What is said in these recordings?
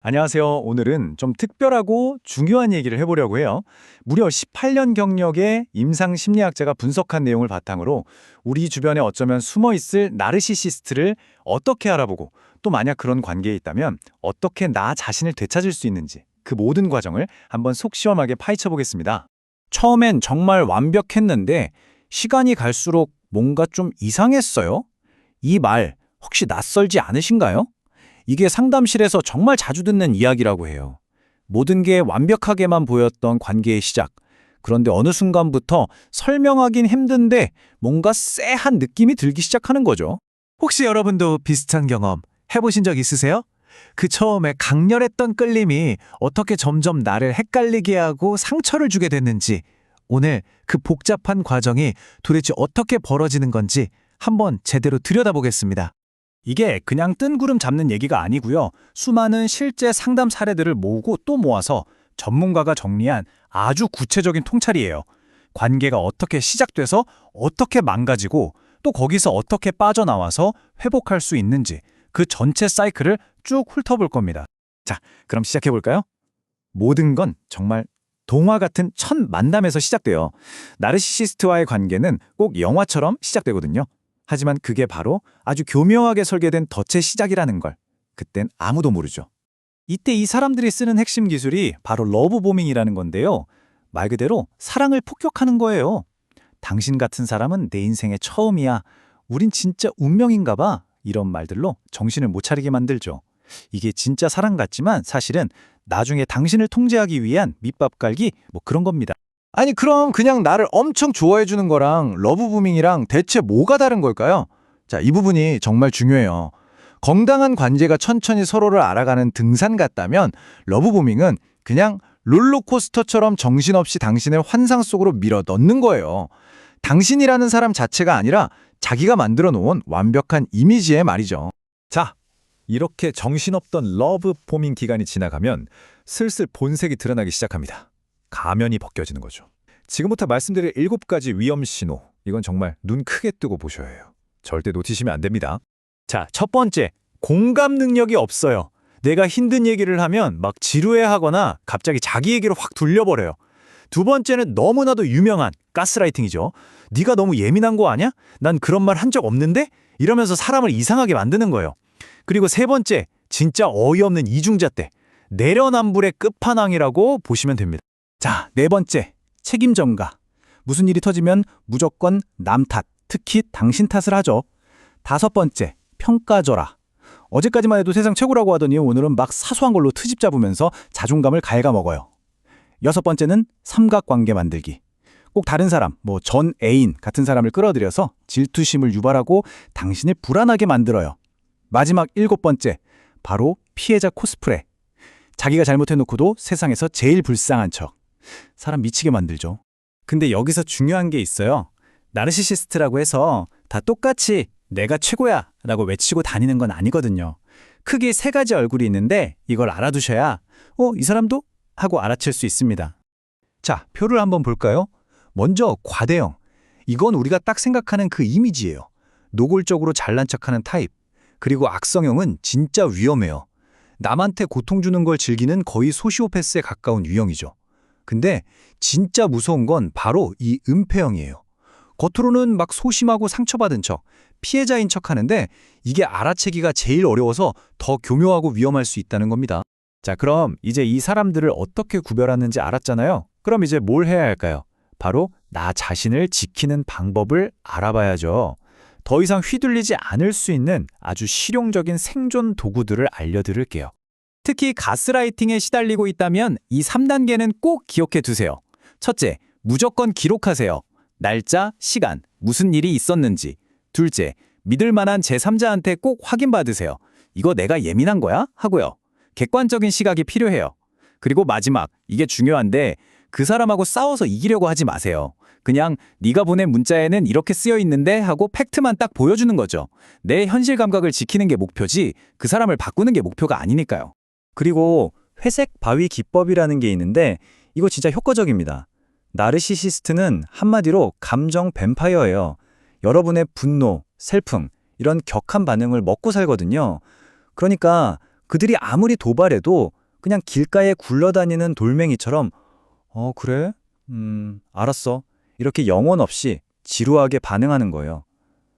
안녕하세요. 오늘은 좀 특별하고 중요한 얘기를 해보려고 해요. 무려 18년 경력의 임상 심리학자가 분석한 내용을 바탕으로 우리 주변에 어쩌면 숨어있을 나르시시스트를 어떻게 알아보고 또 만약 그런 관계에 있다면 어떻게 나 자신을 되찾을 수 있는지 그 모든 과정을 한번 속 시원하게 파헤쳐 보겠습니다. 처음엔 정말 완벽했는데 시간이 갈수록 뭔가 좀 이상했어요. 이 말 혹시 낯설지 않으신가요? 이게 상담실에서 정말 자주 듣는 이야기라고 해요. 모든 게 완벽하게만 보였던 관계의 시작. 그런데 어느 순간부터 설명하긴 힘든데 뭔가 쎄한 느낌이 들기 시작하는 거죠. 혹시 여러분도 비슷한 경험 해보신 적 있으세요? 그 처음에 강렬했던 끌림이 어떻게 점점 나를 헷갈리게 하고 상처를 주게 됐는지, 오늘 그 복잡한 과정이 도대체 어떻게 벌어지는 건지 한번 제대로 들여다보겠습니다. 이게 그냥 뜬구름 잡는 얘기가 아니고요. 수많은 실제 상담 사례들을 모으고 또 모아서 전문가가 정리한 아주 구체적인 통찰이에요. 관계가 어떻게 시작돼서 어떻게 망가지고 또 거기서 어떻게 빠져나와서 회복할 수 있는지 그 전체 사이클을 쭉 훑어볼 겁니다. 자, 그럼 시작해볼까요? 모든 건 정말 동화 같은 첫 만남에서 시작돼요. 나르시시스트와의 관계는 꼭 영화처럼 시작되거든요. 하지만 그게 바로 아주 교묘하게 설계된 덫의 시작이라는 걸 그땐 아무도 모르죠. 이때 이 사람들이 쓰는 핵심 기술이 바로 러브보밍이라는 건데요. 말 그대로 사랑을 폭격하는 거예요. 당신 같은 사람은 내 인생의 처음이야. 우린 진짜 운명인가 봐. 이런 말들로 정신을 못 차리게 만들죠. 이게 진짜 사랑 같지만 사실은 나중에 당신을 통제하기 위한 밑밥 깔기 뭐 그런 겁니다. 아니, 그럼 그냥 나를 엄청 좋아해주는 거랑 러브부밍이랑 대체 뭐가 다른 걸까요? 자, 이 부분이 정말 중요해요. 건강한 관계가 천천히 서로를 알아가는 등산 같다면 러브부밍은 그냥 롤러코스터처럼 정신없이 당신을 환상 속으로 밀어 넣는 거예요. 당신이라는 사람 자체가 아니라 자기가 만들어 놓은 완벽한 이미지의 말이죠. 자, 이렇게 정신없던 러브보밍 기간이 지나가면 슬슬 본색이 드러나기 시작합니다. 가면이 벗겨지는 거죠. 지금부터 말씀드릴 7가지 위험 신호. 이건 정말 눈 크게 뜨고 보셔야 해요. 절대 놓치시면 안 됩니다. 자, 첫 번째, 공감 능력이 없어요. 내가 힘든 얘기를 하면 막 지루해하거나 갑자기 자기 얘기로 확 돌려버려요. 두 번째는 너무나도 유명한 가스라이팅이죠. 네가 너무 예민한 거 아니야? 난 그런 말 한 적 없는데? 이러면서 사람을 이상하게 만드는 거예요. 그리고 세 번째, 진짜 어이없는 이중잣대. 내려남불의 끝판왕이라고 보시면 됩니다. 자, 네 번째, 책임 전가. 무슨 일이 터지면 무조건 남 탓, 특히 당신 탓을 하죠. 다섯 번째, 평가절하. 어제까지만 해도 세상 최고라고 하더니 오늘은 막 사소한 걸로 트집 잡으면서 자존감을 갉아먹어요. 여섯 번째는 삼각관계 만들기. 꼭 다른 사람, 뭐 전 애인 같은 사람을 끌어들여서 질투심을 유발하고 당신을 불안하게 만들어요. 마지막 7번째, 바로 피해자 코스프레. 자기가 잘못해놓고도 세상에서 제일 불쌍한 척. 사람 미치게 만들죠. 근데 여기서 중요한 게 있어요. 나르시시스트라고 해서 다 똑같이 내가 최고야 라고 외치고 다니는 건 아니거든요. 크게 3가지 얼굴이 있는데 이걸 알아두셔야 이 사람도? 하고 알아챌 수 있습니다. 자, 표를 한번 볼까요? 먼저 과대형. 이건 우리가 딱 생각하는 그 이미지예요. 노골적으로 잘난 척하는 타입. 그리고 악성형은 진짜 위험해요. 남한테 고통 주는 걸 즐기는 거의 소시오패스에 가까운 유형이죠. 근데 진짜 무서운 건 바로 이 은폐형이에요. 겉으로는 막 소심하고 상처받은 척, 피해자인 척 하는데 이게 알아채기가 제일 어려워서 더 교묘하고 위험할 수 있다는 겁니다. 자, 그럼 이제 이 사람들을 어떻게 구별하는지 알았잖아요. 그럼 이제 뭘 해야 할까요? 바로 나 자신을 지키는 방법을 알아봐야죠. 더 이상 휘둘리지 않을 수 있는 아주 실용적인 생존 도구들을 알려드릴게요. 특히 가스라이팅에 시달리고 있다면 이 3단계는 꼭 기억해 두세요. 첫째, 무조건 기록하세요. 날짜, 시간, 무슨 일이 있었는지. 둘째, 믿을 만한 제3자한테 꼭 확인받으세요. 이거 내가 예민한 거야? 하고요. 객관적인 시각이 필요해요. 그리고 마지막, 이게 중요한데 그 사람하고 싸워서 이기려고 하지 마세요. 그냥 네가 보낸 문자에는 이렇게 쓰여 있는데 하고 팩트만 딱 보여주는 거죠. 내 현실 감각을 지키는 게 목표지 그 사람을 바꾸는 게 목표가 아니니까요. 그리고 회색 바위 기법이라는 게 있는데 이거 진짜 효과적입니다. 나르시시스트는 한마디로 감정 뱀파이어예요. 여러분의 분노, 슬픔, 이런 격한 반응을 먹고 살거든요. 그러니까 그들이 아무리 도발해도 그냥 길가에 굴러다니는 돌멩이처럼 그래? 알았어. 이렇게 영혼 없이 지루하게 반응하는 거예요.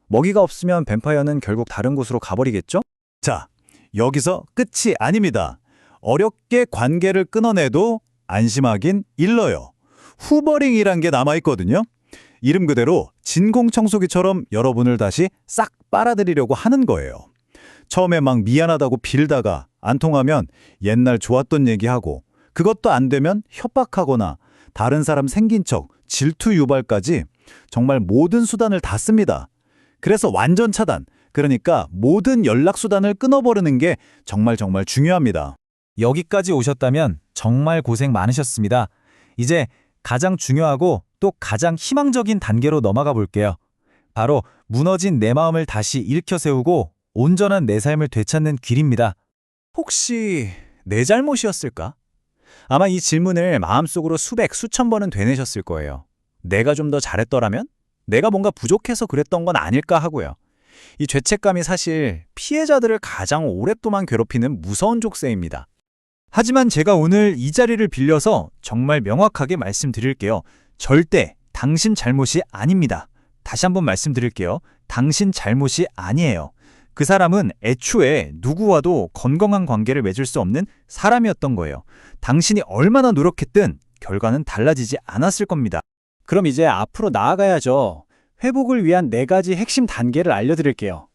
먹이가 없으면 뱀파이어는 결국 다른 곳으로 가버리겠죠? 자, 여기서 끝이 아닙니다. 어렵게 관계를 끊어내도 안심하긴 일러요. 후버링이란 게 남아있거든요. 이름 그대로 진공청소기처럼 여러분을 다시 싹 빨아들이려고 하는 거예요. 처음에 막 미안하다고 빌다가 안 통하면 옛날 좋았던 얘기하고, 그것도 안 되면 협박하거나 다른 사람 생긴 척 질투 유발까지 정말 모든 수단을 다 씁니다. 그래서 완전 차단, 그러니까 모든 연락 수단을 끊어버리는 게 정말 중요합니다. 여기까지 오셨다면 정말 고생 많으셨습니다. 이제 가장 중요하고 또 가장 희망적인 단계로 넘어가 볼게요. 바로 무너진 내 마음을 다시 일으켜 세우고 온전한 내 삶을 되찾는 길입니다. 혹시 내 잘못이었을까? 아마 이 질문을 마음속으로 수백, 수천 번은 되뇌셨을 거예요. 내가 좀 더 잘했더라면? 내가 뭔가 부족해서 그랬던 건 아닐까 하고요. 이 죄책감이 사실 피해자들을 가장 오랫동안 괴롭히는 무서운 족쇄입니다. 하지만 제가 오늘 이 자리를 빌려서 정말 명확하게 말씀드릴게요. 절대 당신 잘못이 아닙니다. 다시 한번 말씀드릴게요. 당신 잘못이 아니에요. 그 사람은 애초에 누구와도 건강한 관계를 맺을 수 없는 사람이었던 거예요. 당신이 얼마나 노력했든 결과는 달라지지 않았을 겁니다. 그럼 이제 앞으로 나아가야죠. 회복을 위한 4가지 핵심 단계를 알려드릴게요.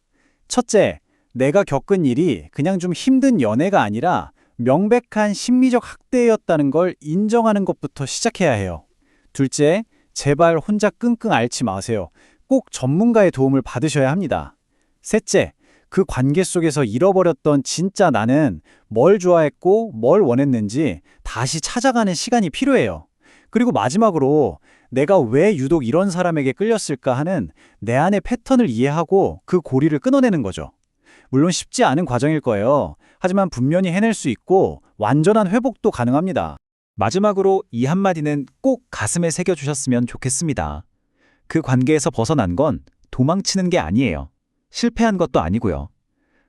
첫째, 내가 겪은 일이 그냥 좀 힘든 연애가 아니라 명백한 심리적 학대였다는 걸 인정하는 것부터 시작해야 해요. 둘째, 제발 혼자 끙끙 앓지 마세요. 꼭 전문가의 도움을 받으셔야 합니다. 셋째, 그 관계 속에서 잃어버렸던 진짜 나는 뭘 좋아했고 뭘 원했는지 다시 찾아가는 시간이 필요해요. 그리고 마지막으로 내가 왜 유독 이런 사람에게 끌렸을까 하는 내 안의 패턴을 이해하고 그 고리를 끊어내는 거죠. 물론 쉽지 않은 과정일 거예요. 하지만 분명히 해낼 수 있고 완전한 회복도 가능합니다. 마지막으로 이 한마디는 꼭 가슴에 새겨주셨으면 좋겠습니다. 그 관계에서 벗어난 건 도망치는 게 아니에요. 실패한 것도 아니고요.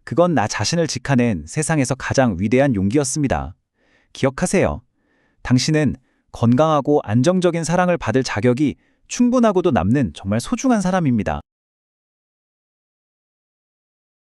그건 나 자신을 지켜낸 세상에서 가장 위대한 용기였습니다. 기억하세요. 당신은 건강하고 안정적인 사랑을 받을 자격이 충분하고도 남는 정말 소중한 사람입니다.